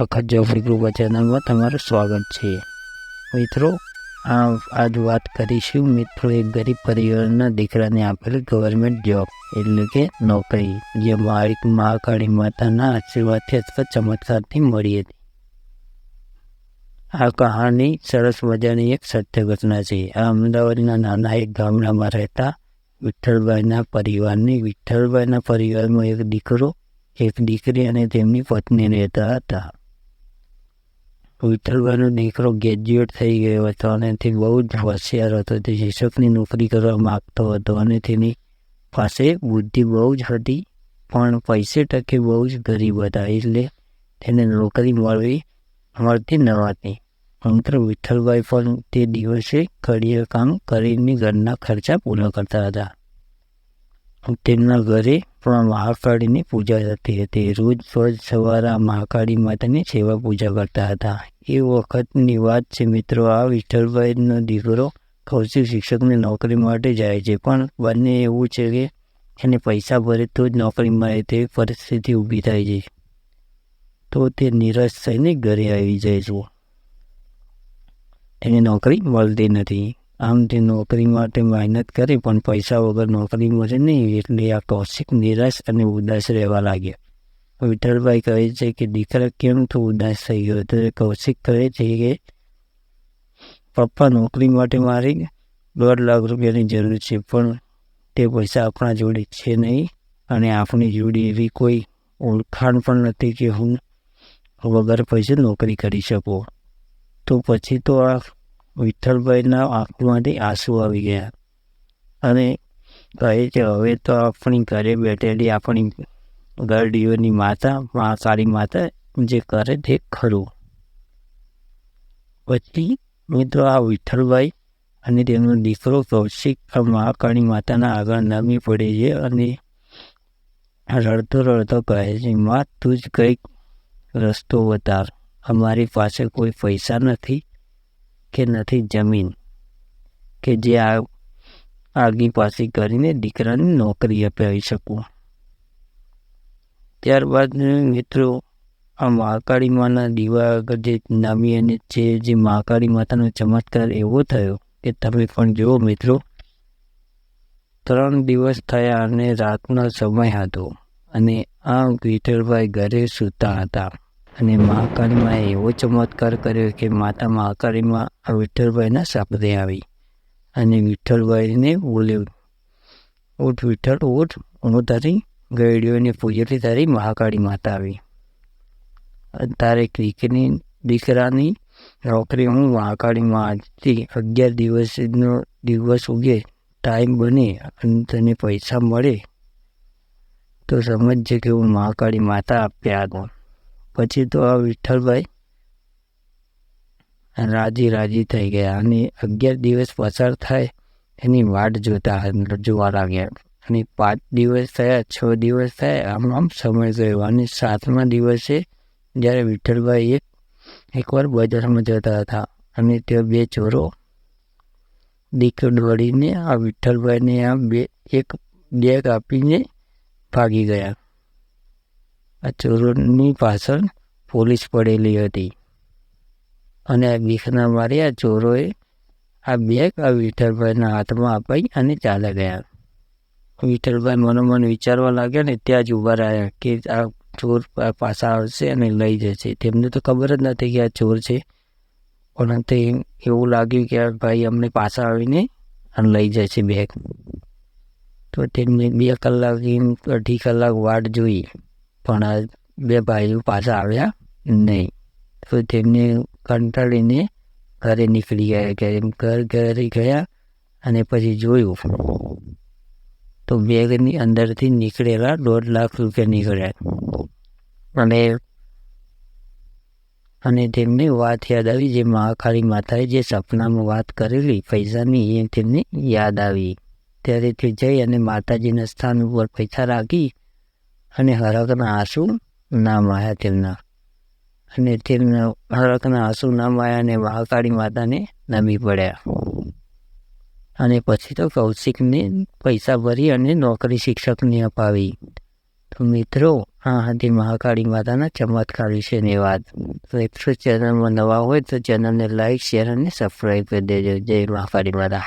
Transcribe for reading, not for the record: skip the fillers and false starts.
અખત જોફરી group ચેનલમાં તમારું સ્વાગત છે। મિત્રો, આજ વાત કરીશું મિત્રો એક ગરીબ પરિવારના દીકરાને આપેલી ગવર્મેન્ટ જોબ એટલે કે નોકરી, જે મહાકાળી માતાના આશીર્વાદથી અથવા ચમત્કારથી મળી હતી। આ કહાની સરસ મજાની એક સત્ય ઘટના છે। આ અમદાવાદના નાના એક ગામડામાં રહેતા વિઠ્ઠલભાઈના પરિવારમાં એક દીકરો, એક દીકરી અને તેમની પત્ની રહેતા હતા। વિઠ્ઠલભાઈનો દીકરો ગ્રેજ્યુએટ થઈ ગયો હતો અને તે બહુ જ હોશિયાર હતો। તે શિક્ષકની નોકરી કરવા માગતો હતો અને તેની પાસે બુદ્ધિ બહુ જ હતી, પણ પૈસે ટકે બહુ જ ગરીબ હતા, એટલે તેને નોકરી મળતી ન હતી। મિત્ર વિઠ્ઠલભાઈ પણ તે દિવસે કડિયા કામ કરીને ઘરના ખર્ચા પૂરા કરતા હતા। તેમના ઘરે પણ મહાકાળીની પૂજા થતી હતી। રોજ સવારે મહાકાળી માતાની સેવા પૂજા કરતા હતા। એ વખતની વાત છે મિત્રો। આ વિઠ્ઠલભાઈનો દીકરો કૌશિક શિક્ષકની નોકરી માટે જાય છે, પણ બંને એવું છે કે એને પૈસા ભરે તો જ નોકરી મળે તેવી પરિસ્થિતિ ઊભી થાય છે, તો તે નિરાશ થઈને ઘરે આવી જાય છે। એને નોકરી મળતી નથી। આમ તે નોકરી માટે મહેનત કરે પણ પૈસા વગર નોકરી મળે નહીં, એટલે આ કૌશિક નિરાશ અને ઉદાસ રહેવા લાગ્યો। વિઠ્ઠલભાઈ કહે છે કે દીકરા કેમ તો ઉદાસ થઈ ગયો? તો કૌશિક કહે છે કે પપ્પા, નોકરી માટે મારે 1.5 લાખ રૂપિયાની જરૂર છે, પણ તે પૈસા આપણા જોડે છે નહીં અને આપણી જોડે એવી કોઈ ઓળખાણ પણ નથી કે હું વગર પૈસે નોકરી કરી શકું। તો પછી તો આ વિઠ્ઠલભાઈના આંખમાંથી આંસુ આવી ગયા અને કહે છે હવે તો આપણી ઘરે બેઠેલી આપણી ગરડીઓની માતા મહાકાળી માતા જે કરે તે ખરું। પછી મિત્રો આ વિઠ્ઠલભાઈ અને તેમનો દીકરો કૌશિક આ મહાકાળી માતાના આગળ નમી પડે છે અને રડતો કહે છે, માં તું જ કંઈક રસ્તો બતાવ। અમારી પાસે કોઈ પૈસા નથી કે નથી જમીન કે જે આગી પાછી કરીને દીકરાની નોકરી અપાવી શકું। ત્યારબાદ મિત્રો આ મહાકાળી માના દીવા આગળ જે નમી અને જે મહાકાળી માતાનો ચમત્કાર એવો થયો કે તમે પણ જુઓ મિત્રો। 3 દિવસ થયા અને રાતનો સમય હતો અને આ વિઠ્ઠલભાઈ ઘરે સૂતા હતા અને મહાકાળીમાં એવો ચમત્કાર કર્યો કે માતા મહાકાળીમાં આ વિઠ્ઠલભાઈના સાપરે આવી અને વિઠ્ઠલભાઈને બોલ્યો, ઉઠ વિઠ્ઠલ ઉઠ, હું તારી ગયડીઓની પૂજાથી તારી મહાકાળી માતા આવી, તારે દીકરાની નોકરી હું મહાકાળીમાં આજથી 11 દિવસ ઉગે ટાઈમ બને અને તને પૈસા મળે તો સમજજે કે હું મહાકાળી માતા આપ્યા હતો। પછી તો આ વિઠ્ઠલભાઈ રાજી થઈ ગયા અને 11 દિવસ પસાર થાય એની વાટ જોવા લાગ્યા અને 5 દિવસ થયા, 6 દિવસ થયા, આમ સમય ગયો અને 7મા દિવસે જ્યારે વિઠ્ઠલભાઈ એકવાર બજારમાં જતા હતા અને તે 2 ચોરો દોડીને આ વિઠ્ઠલભાઈને એક બેગ આપીને ભાગી ગયા। આ ચોરોની પાછળ પોલીસ પડેલી હતી અને આ બીકના મારે આ ચોરોએ આ બેગ આ વિઠ્ઠલભાઈના હાથમાં અપાઈ અને ચાલ્યા ગયા। વિઠ્ઠલભાઈ મનોમન વિચારવા લાગ્યા ને ત્યાં જ ઊભા રહ્યા કે આ ચોર પાછા આવશે અને લઈ જશે। તેમને તો ખબર જ નથી કે આ ચોર છે, પણ તે એવું લાગ્યું કે આ ભાઈ અમને પાછા આવીને અને લઈ જશે બેગ। તો તેમને 2 કલાક 2.5 કલાક વાટ જોઈ, પણ આ 2 ભાઈઓ પાછા આવ્યા નહીં। તો તેમને કંટાળીને ઘરે નીકળી ગયા। ઘરે ગયા અને પછી જોયું તો બેગની અંદરથી નીકળેલા 1.5 લાખ રૂપિયા નીકળ્યા અને તેમને વાત યાદ આવી જે મહાકાળી માતાએ જે સપનામાં વાત કરેલી પૈસાની, એ તેમને યાદ આવી। ત્યારે તે જઈ અને માતાજીના સ્થાન ઉપર પૈસા રાખી અને હરખના આંસુ નામ આવ્યા તેમના, અને તેમના હરખના આંસુ નામ આવ્યા અને મહાકાળી માતાને નમી પડ્યા અને પછી તો કૌશિકને પૈસા ભરી અને નોકરી શિક્ષકની અપાવી। તો મિત્રો આ હતી મહાકાળી માતાના ચમત્કાર વિશેની વાત. તો 100 ચેનલમાં નવા હોય તો ચેનલને લાઈક, શેર અને સબસ્ક્રાઈબ કરી દેજો. જય મહાકાળી માતા.